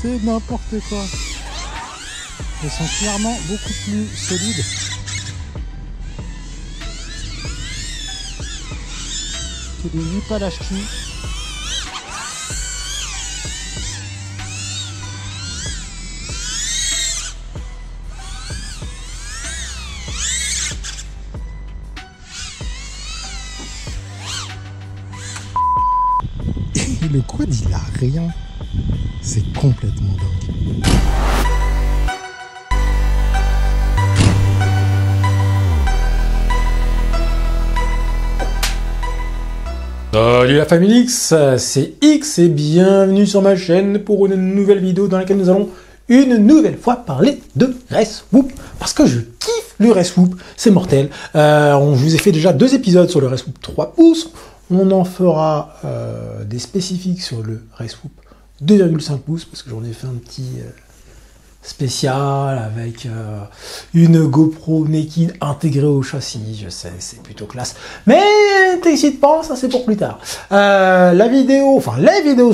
C'est n'importe quoi. Ils sont clairement beaucoup plus solides. Que des Wipalaski. Et le quad il a rien. C'est complètement dingue. Salut la famille X, c'est X et bienvenue sur ma chaîne pour une nouvelle vidéo dans laquelle nous allons une nouvelle fois parler de Reswhoop parce que je kiffe le Reswhoop, c'est mortel. Je vous ai fait déjà 2 épisodes sur le Reswhoop 3 pouces, on en fera des spécifiques sur le Reswhoop 2,5 pouces parce que j'en ai fait un petit spécial avec une GoPro Naked intégrée au châssis. Je sais, c'est plutôt classe, mais t'excite pas, ça c'est pour plus tard. Les vidéos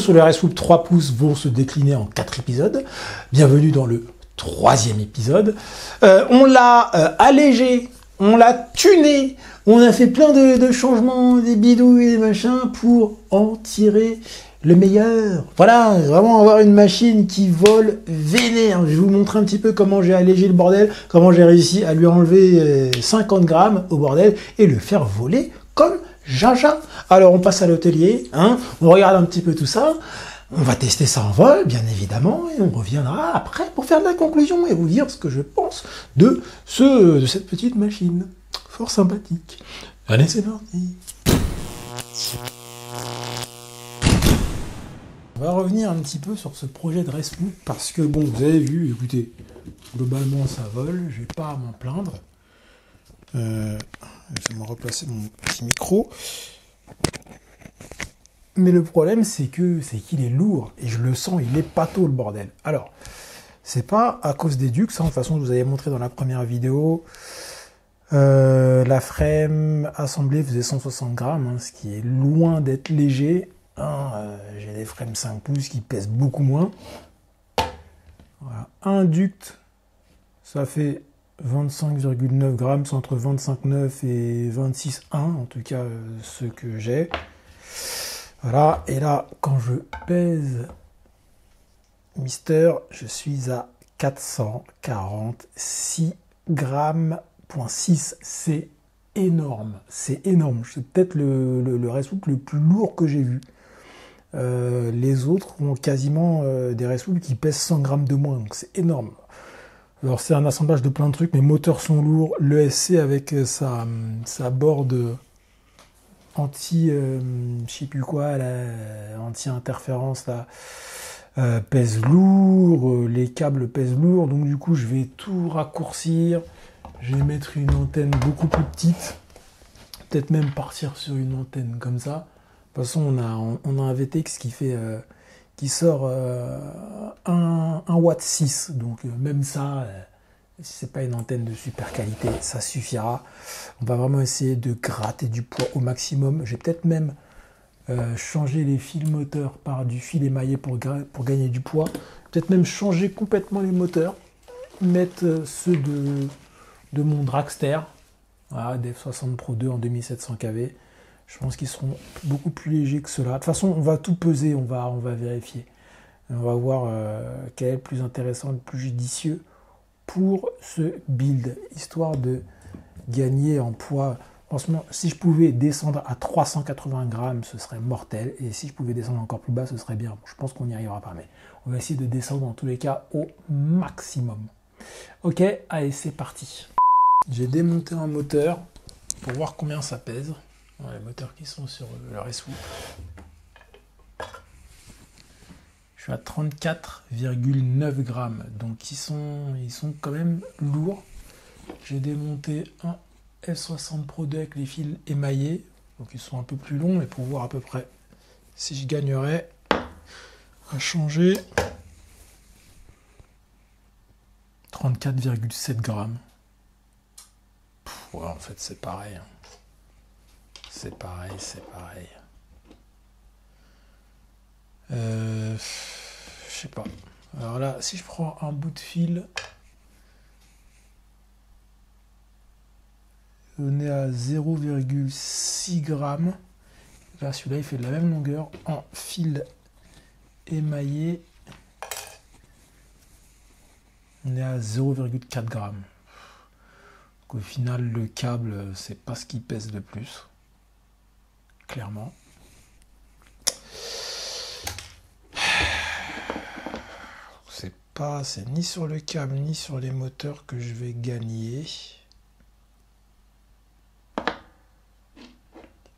sur le Reswhoop 3 pouces vont se décliner en 4 épisodes. Bienvenue dans le 3e épisode. On l'a allégé, on l'a tuné, on a fait plein de changements, des bidouilles et des machins pour en tirer le meilleur. Voilà, vraiment avoir une machine qui vole vénère. Je vais vous montrer un petit peu comment j'ai allégé le bordel, comment j'ai réussi à lui enlever 50 grammes au bordel et le faire voler comme jaja. Alors on passe à l'hôtelier, hein, on regarde un petit peu tout ça, on va tester ça en vol, bien évidemment, et on reviendra après pour faire de la conclusion et vous dire ce que je pense de cette petite machine. Fort sympathique. Allez, c'est parti. On va revenir un petit peu sur ce projet de Reswhoop parce que bon, vous avez vu, écoutez, globalement ça vole, j'ai pas à m'en plaindre. Je vais me replacer mon petit micro. Mais le problème c'est qu'il est lourd et je le sens, il est pâteau le bordel. Alors, c'est pas à cause des ducs, hein, de toute façon je vous avais montré dans la première vidéo. La frame assemblée faisait 160 grammes, hein, ce qui est loin d'être léger. J'ai des frames 5 pouces qui pèsent beaucoup moins. Voilà. Un duct, ça fait 25,9 grammes, c'est entre 25,9 et 26,1, en tout cas ceux que j'ai. Voilà, et là, quand je pèse Mister, je suis à 446 grammes, .6, c'est énorme, c'est énorme. C'est peut-être le Reswhoop le plus lourd que j'ai vu. Les autres ont quasiment des Reswhoop qui pèsent 100 grammes de moins, donc c'est énorme. Alors c'est un assemblage de plein de trucs, mes moteurs sont lourds, l'ESC avec sa board anti, je sais plus quoi, anti-interférence là, pèse lourd, les câbles pèsent lourd, donc du coup je vais tout raccourcir, je vais mettre une antenne beaucoup plus petite, peut-être même partir sur une antenne comme ça. De toute façon, on a un VTX qui sort 1 Watt 6, donc même ça, si c'est pas une antenne de super qualité, ça suffira. On va vraiment essayer de gratter du poids au maximum. J'ai peut-être même changé les fils moteurs par du fil émaillé pour gagner du poids. Peut-être même changer complètement les moteurs, mettre ceux de mon Dragster, voilà, DF60 Pro 2 en 2700 kV. Je pense qu'ils seront beaucoup plus légers que ceux-là. De toute façon, on va tout peser, on va vérifier. On va voir quel est le plus intéressant, le plus judicieux pour ce build, histoire de gagner en poids. Franchement, si je pouvais descendre à 380 grammes, ce serait mortel. Et si je pouvais descendre encore plus bas, ce serait bien. Bon, je pense qu'on n'y arrivera pas, mais on va essayer de descendre dans tous les cas au maximum. Ok, allez, c'est parti. J'ai démonté un moteur pour voir combien ça pèse. Les moteurs qui sont sur le Reswhoop. Je suis à 34,9 grammes, donc ils sont quand même lourds. J'ai démonté un S60 Pro 2 avec les fils émaillés, donc ils sont un peu plus longs, mais pour voir à peu près si je gagnerais à changer. 34,7 grammes. Ouais, en fait c'est pareil. C'est pareil. Je sais pas. Alors là, si je prends un bout de fil, on est à 0,6 grammes. Là, celui-là, il fait de la même longueur en fil émaillé. On est à 0,4 grammes. Donc, au final, le câble, c'est pas ce qui pèse le plus. Clairement. C'est ni sur le câble ni sur les moteurs que je vais gagner.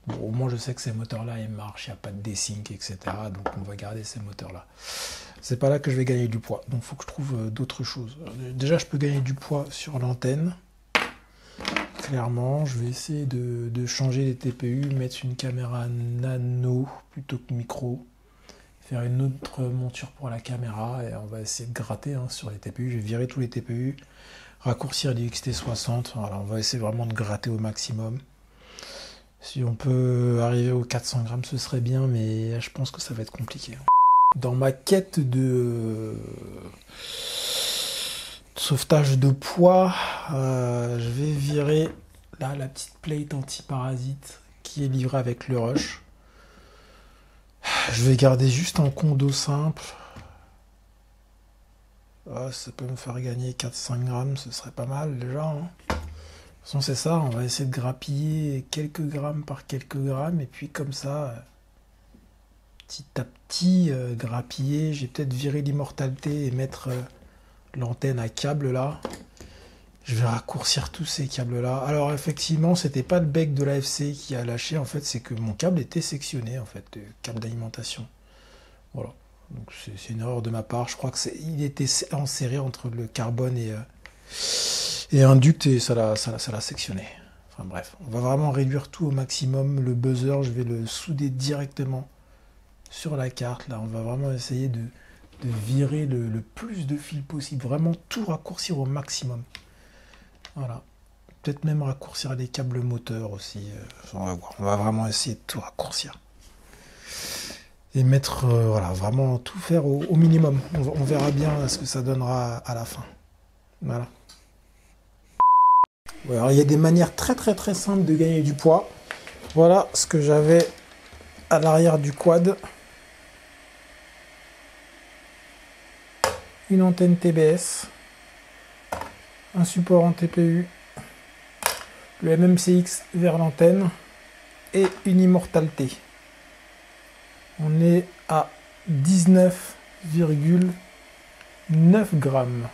Bon, au moins je sais que ces moteurs-là ils marchent, il n'y a pas de desync, etc. Donc on va garder ces moteurs-là. C'est pas là que je vais gagner du poids. Donc il faut que je trouve d'autres choses. Déjà je peux gagner du poids sur l'antenne. Clairement, je vais essayer de changer les TPU, mettre une caméra nano plutôt que micro. Faire une autre monture pour la caméra et on va essayer de gratter sur les TPU. Je vais virer tous les TPU, raccourcir les XT60. Voilà, on va essayer vraiment de gratter au maximum. Si on peut arriver aux 400 grammes, ce serait bien, mais je pense que ça va être compliqué. Dans ma quête de sauvetage de poids, je vais virer là la petite plate anti-parasite qui est livrée avec le Rush. Je vais garder juste un condo simple. Ça peut me faire gagner 4-5 grammes, ce serait pas mal déjà. De toute façon, c'est ça, on va essayer de grappiller quelques grammes par quelques grammes. Et puis comme ça, petit à petit, grappiller. J'ai peut-être viré l'immortalité et mettre l'antenne à câble là. Je vais raccourcir tous ces câbles là. Alors effectivement, c'était pas le bec de l'AFC qui a lâché, en fait, c'est que mon câble était sectionné, en fait, le câble d'alimentation. Voilà. Donc c'est une erreur de ma part. Je crois que il était enserré entre le carbone et un duct et ça l'a sectionné. Enfin bref, on va vraiment réduire tout au maximum. Le buzzer, je vais le souder directement sur la carte. Là, on va vraiment essayer de virer le plus de fils possible. Vraiment tout raccourcir au maximum. Voilà. Peut-être même raccourcir les câbles moteurs aussi. On va voir. On va vraiment essayer de tout raccourcir. Et mettre, voilà, vraiment tout faire au minimum. On verra bien ce que ça donnera à la fin. Voilà. Ouais, alors, il y a des manières très très très simples de gagner du poids. Voilà ce que j'avais à l'arrière du quad. Une antenne TBS. Un support en TPU, le MMCX vers l'antenne et une immortalité. On est à 19,9 grammes.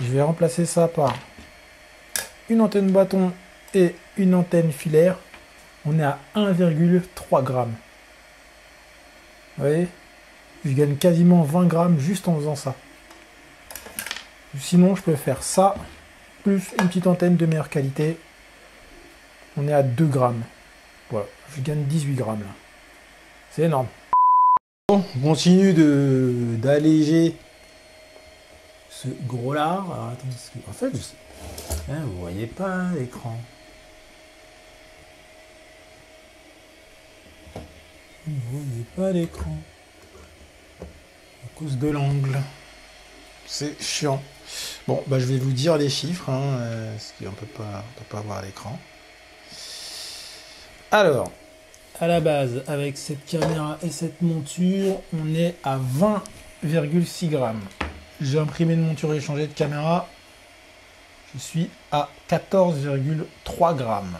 Je vais remplacer ça par une antenne bâton et une antenne filaire. On est à 1,3 grammes. Vous voyez, je gagne quasiment 20 grammes juste en faisant ça. Sinon, je peux faire ça, plus une petite antenne de meilleure qualité. On est à 2 grammes. Voilà, je gagne 18 grammes là. C'est énorme. Bon, on continue d'alléger ce gros lard. Alors, attendez, en fait, vous voyez pas l'écran. Vous voyez pas l'écran. À cause de l'angle. C'est chiant. Bon, bah, je vais vous dire les chiffres, parce qu'on peut pas voir l'écran. Alors, à la base, avec cette caméra et cette monture, on est à 20,6 grammes. J'ai imprimé une monture et changé de caméra. Je suis à 14,3 grammes.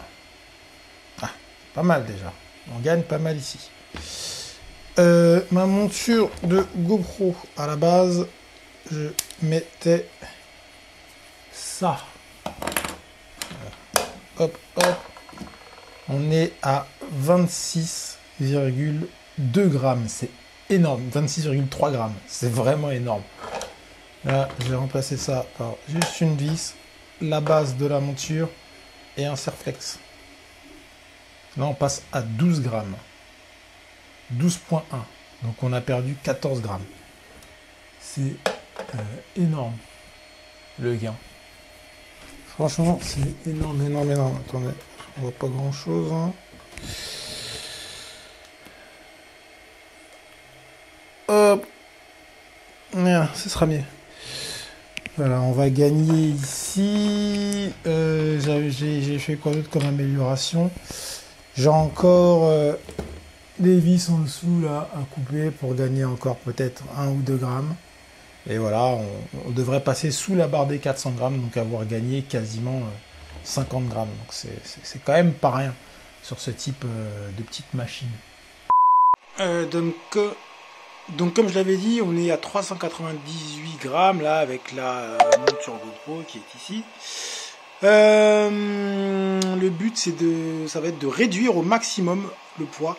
Ah, pas mal déjà. On gagne pas mal ici. Ma monture de GoPro, à la base, je mettais ça. Hop, hop. On est à 26,2 grammes. C'est énorme. 26,3 grammes. C'est vraiment énorme. Là, je vais remplacer ça par juste une vis, la base de la monture et un serflex. Là, on passe à 12 grammes. 12,1. Donc, on a perdu 14 grammes. C'est énorme, le gain. Franchement, c'est énorme, énorme, énorme. Attendez, on voit pas grand chose. Hop. Voilà, ce sera mieux. Voilà, on va gagner ici. J'ai fait quoi d'autre comme amélioration? J'ai encore des vis en dessous là à couper pour gagner encore peut-être 1 ou 2 grammes. Et voilà, on devrait passer sous la barre des 400 grammes, donc avoir gagné quasiment 50 grammes. Donc c'est quand même pas rien sur ce type de petite machine. Donc comme je l'avais dit, on est à 398 grammes là avec la monture GoPro qui est ici. Le but ça va être de réduire au maximum le poids.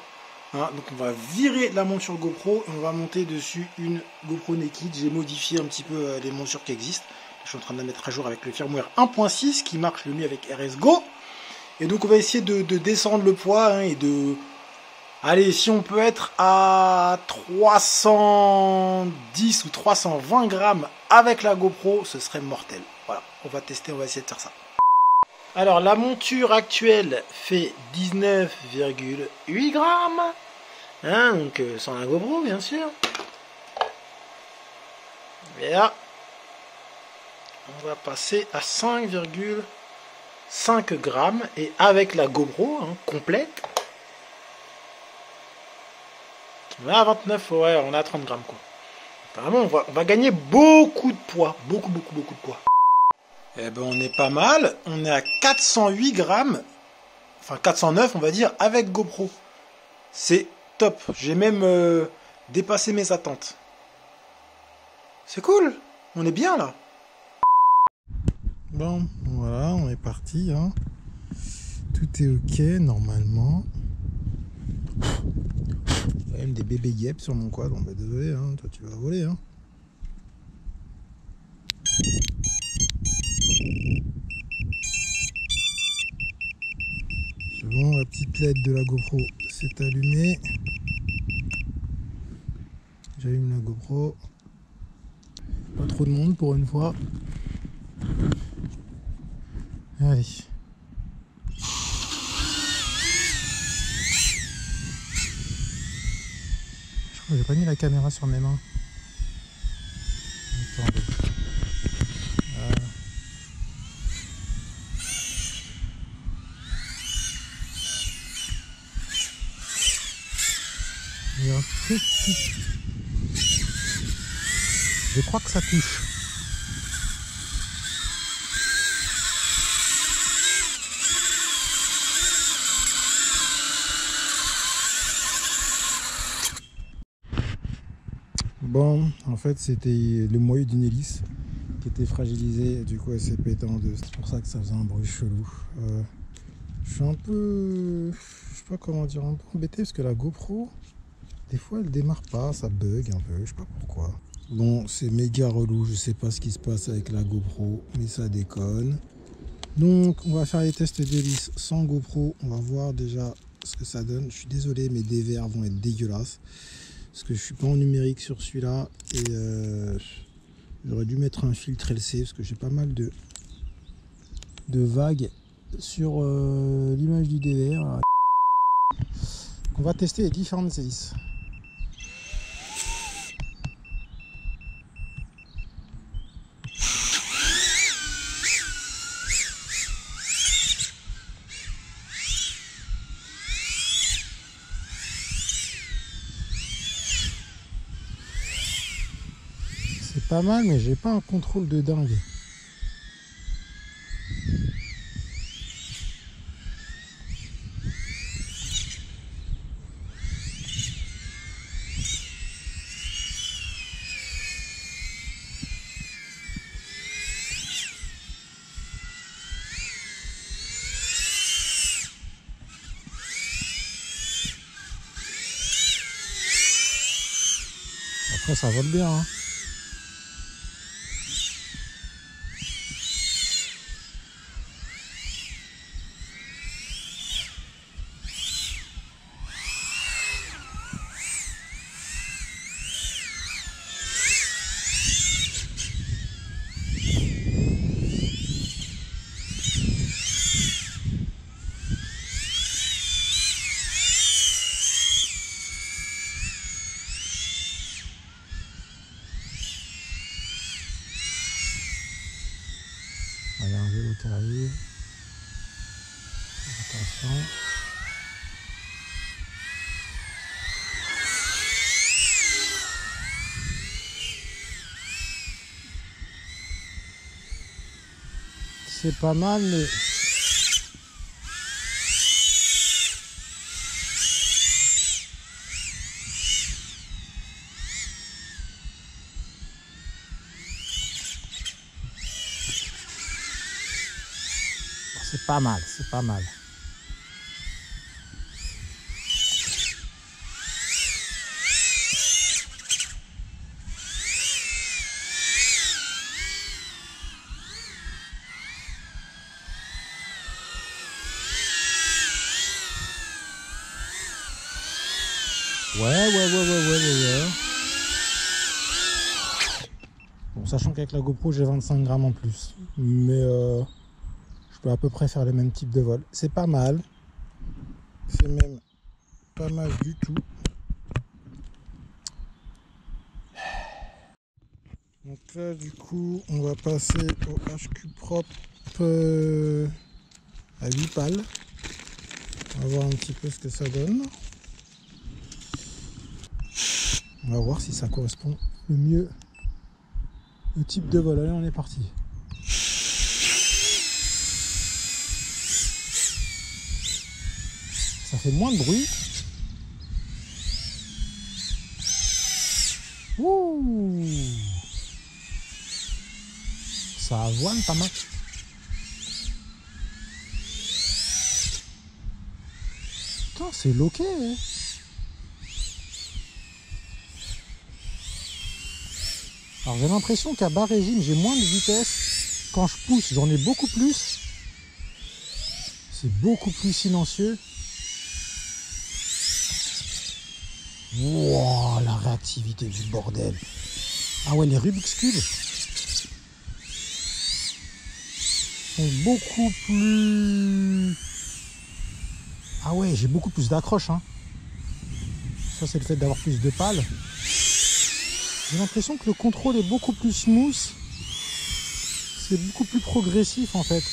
Hein, donc on va virer la monture GoPro et on va monter dessus une GoPro Naked. J'ai modifié un petit peu les montures qui existent. Je suis en train de la mettre à jour avec le firmware 1.6 qui marche le mieux avec RSGo. Et donc on va essayer de descendre le poids hein, et de... Allez, si on peut être à 310 ou 320 grammes avec la GoPro, ce serait mortel. Voilà, on va tester, on va essayer de faire ça. Alors la monture actuelle fait 19,8 grammes. Hein, donc sans la GoPro bien sûr. Et là, on va passer à 5,5 grammes. Et avec la GoPro hein, complète, on est à 29, ouais, on est à 30 grammes quoi. Vraiment, on va gagner beaucoup de poids. Beaucoup de poids. Eh ben, on est pas mal. On est à 408 grammes. Enfin, 409, on va dire, avec GoPro. C'est top. J'ai même dépassé mes attentes. C'est cool. On est bien, là. Bon, voilà, on est parti. Hein. Tout est OK, normalement. Il y a même des bébés guêpes sur mon quad. Bon, bah, désolé, hein. Toi, tu vas voler, hein. Bon, la petite LED de la GoPro s'est allumée. J'allume la GoPro. Pas trop de monde pour une fois. Allez. Je crois que j'ai pas mis la caméra sur mes mains. Attendez. Il y a un truc qui... Je crois que ça touche. Bon, en fait, c'était le moyeu d'une hélice qui était fragilisé et du coup elle s'est pétée en deux. C'est pour ça que ça faisait un bruit chelou. Je suis un peu... Je sais pas comment dire, un peu embêté parce que la GoPro, des fois elle démarre pas, ça bug un peu, je sais pas pourquoi. Bon, c'est méga relou, je sais pas ce qui se passe avec la GoPro, mais ça déconne. Donc on va faire les tests d'hélice sans GoPro, on va voir déjà ce que ça donne. Je suis désolé, mes dévers vont être dégueulasses parce que je suis pas en numérique sur celui-là et j'aurais dû mettre un filtre LC parce que j'ai pas mal de vagues sur l'image du dévers. On va tester les différentes hélices. C'est pas mal, mais j'ai pas un contrôle de dingue. Après, ça vole bien, hein. qui arrive. Attention. C'est pas mal, mais... C'est pas mal, c'est pas mal. Ouais. Bon, sachant qu'avec la GoPro, j'ai 25 grammes en plus. Mais je peux à peu près faire le même type de vol. C'est pas mal. C'est même pas mal du tout. Donc là, du coup, on va passer au HQ propre à 8 pales. On va voir un petit peu ce que ça donne. On va voir si ça correspond le mieux au type de vol. Allez, on est parti. Ça fait moins de bruit. Ouh, ça avoine pas mal. Putain, c'est loqué, hein. Alors j'ai l'impression qu'à bas régime, j'ai moins de vitesse. Quand je pousse, j'en ai beaucoup plus. C'est beaucoup plus silencieux. Wow, la réactivité du bordel. Ah ouais, les Rubik's Cube sont beaucoup plus... Ah ouais, j'ai beaucoup plus d'accroche, hein. Ça, c'est le fait d'avoir plus de pales. J'ai l'impression que le contrôle est beaucoup plus smooth. C'est beaucoup plus progressif, en fait.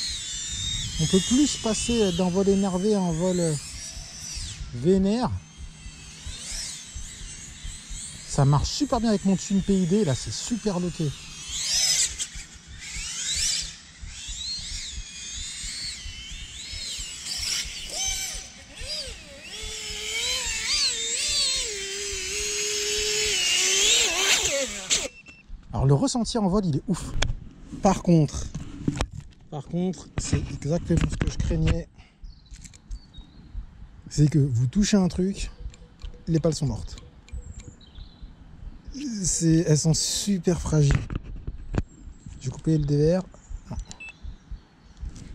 On peut plus passer d'un vol énervé à un vol vénère. Ça marche super bien avec mon Tune PID. Là, c'est super loqué. Alors le ressenti en vol, il est ouf. Par contre, c'est exactement ce que je craignais. C'est que vous touchez un truc, les pales sont mortes. Elles sont super fragiles. J'ai coupé le DVR. Non.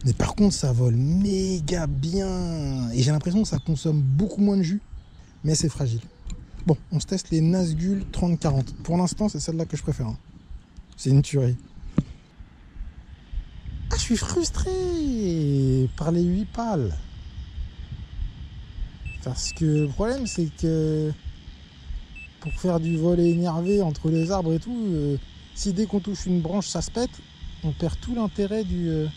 Mais par contre, ça vole méga bien. Et j'ai l'impression que ça consomme beaucoup moins de jus. Mais c'est fragile. Bon, on se teste les Nazgul 30-40. Pour l'instant, c'est celle-là que je préfère. Hein. C'est une tuerie. Ah, je suis frustré par les 8 pales. Parce que le problème, c'est que pour faire du volet énervé entre les arbres et tout, si dès qu'on touche une branche, ça se pète, on perd tout l'intérêt du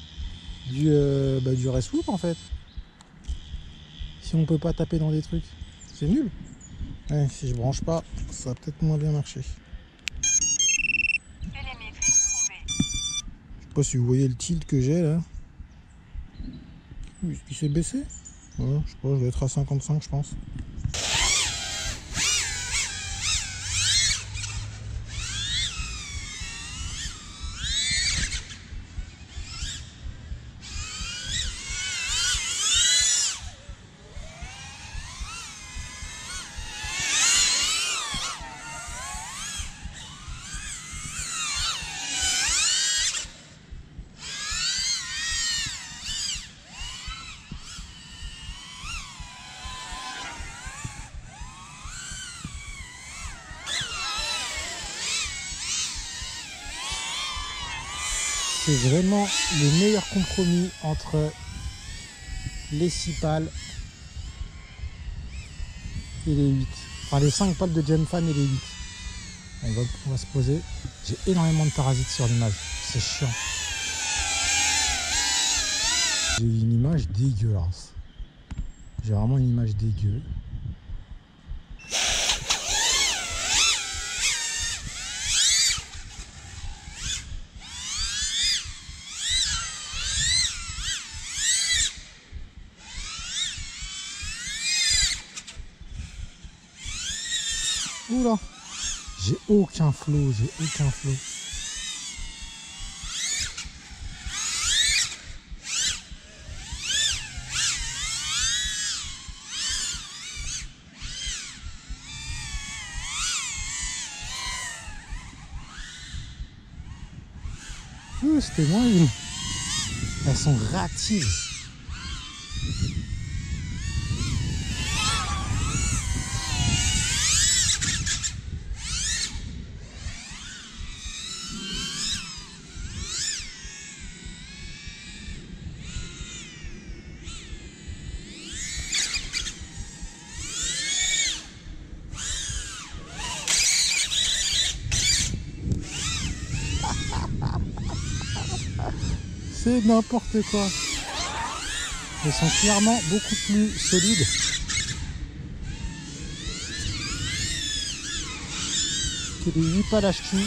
race loop, en fait. Si on peut pas taper dans des trucs, c'est nul. Ouais, si je branche pas, ça va peut-être moins bien marcher. Je sais pas si vous voyez le tilt que j'ai là. Il s'est baissé. Ouais, je sais pas, je vais être à 55, je pense. C'est vraiment le meilleur compromis entre les 6 pales et les 8. Enfin, les 5 pales de Gemfan et les 8. On va se poser. J'ai énormément de parasites sur l'image. C'est chiant. J'ai une image dégueulasse. J'ai vraiment une image dégueu. Oula, j'ai aucun flow, j'ai aucun flow. C'était moins une. Elles sont ratives. C'est n'importe quoi. Elles sont clairement beaucoup plus solides. Que les 8 palachki.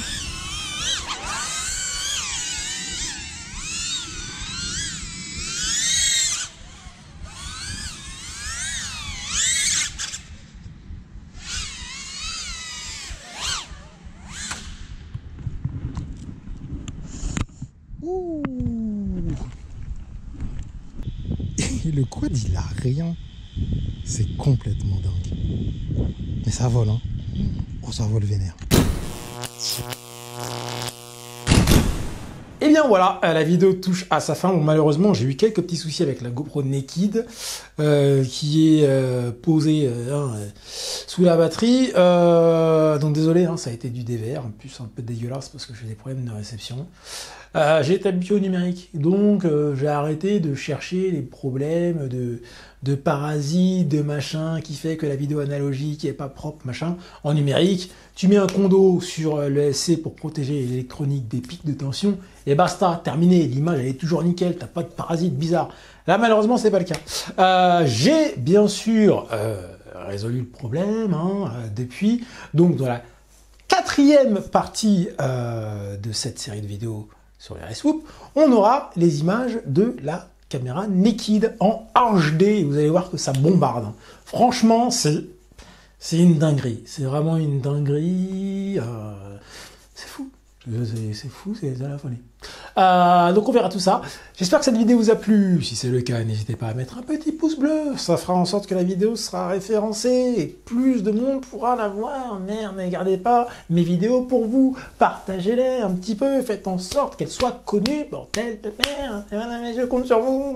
Ouh. Et le quad il a rien. C'est complètement dingue. Mais ça vole hein. Oh ça vole vénère. Et bien voilà, la vidéo touche à sa fin. Bon, malheureusement, j'ai eu quelques petits soucis avec la GoPro Naked qui est posée sous la batterie. Donc désolé, hein, ça a été du DVR. En plus, un peu dégueulasse parce que j'ai des problèmes de réception. J'ai été habitué au numérique. Donc j'ai arrêté de chercher les problèmes de parasites, de machin, qui fait que la vidéo analogique est pas propre, machin. En numérique, tu mets un condo sur le SC pour protéger l'électronique des pics de tension, et basta, terminé. L'image, elle est toujours nickel, t'as pas de parasites bizarres. Là, malheureusement, c'est pas le cas. J'ai bien sûr résolu le problème depuis. Donc, dans la 4e partie de cette série de vidéos sur les RSWOOP, on aura les images de la caméra Naked en HD. Vous allez voir que ça bombarde. Franchement, c'est une dinguerie. C'est vraiment une dinguerie. C'est fou. C'est fou, c'est de la folie. Donc on verra tout ça. J'espère que cette vidéo vous a plu. Si c'est le cas, n'hésitez pas à mettre un petit pouce bleu. Ça fera en sorte que la vidéo sera référencée et plus de monde pourra la voir. Merde, ne gardez pas mes vidéos pour vous. Partagez-les un petit peu. Faites en sorte qu'elles soient connues. Bordel de merde. Je compte sur vous.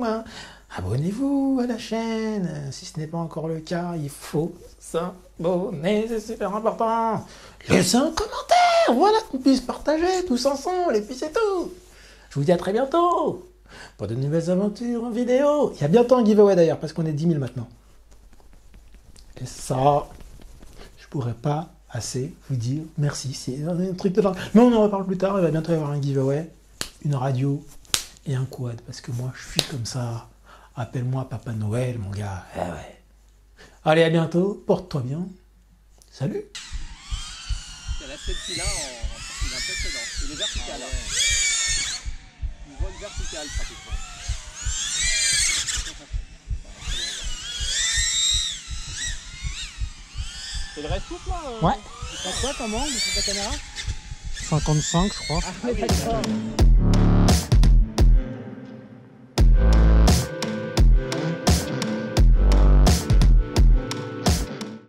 Abonnez-vous à la chaîne. Si ce n'est pas encore le cas, il faut s'abonner. C'est super important. Laissez un commentaire. Voilà, qu'on puisse partager tous ensemble, et puis c'est tout. Je vous dis à très bientôt pour de nouvelles aventures en vidéo. Il y a bientôt un giveaway d'ailleurs, parce qu'on est 10 000 maintenant. Et ça, je pourrais pas assez vous dire merci. C'est un truc de dingue. Mais on en reparle plus tard, il va bientôt y avoir un giveaway, une radio et un quad, parce que moi je suis comme ça. Appelle-moi Papa Noël, mon gars. Eh ouais. Allez, à bientôt, porte-toi bien. Salut. Il y a celle-ci là en partie d'un précédent. Il est vertical. Ah ouais. Une voile verticale pratiquement. C'est le reste tout là Ouais. Tu prends quoi comme angle sur ta caméra? 55 je crois. Ah oui, d'accord.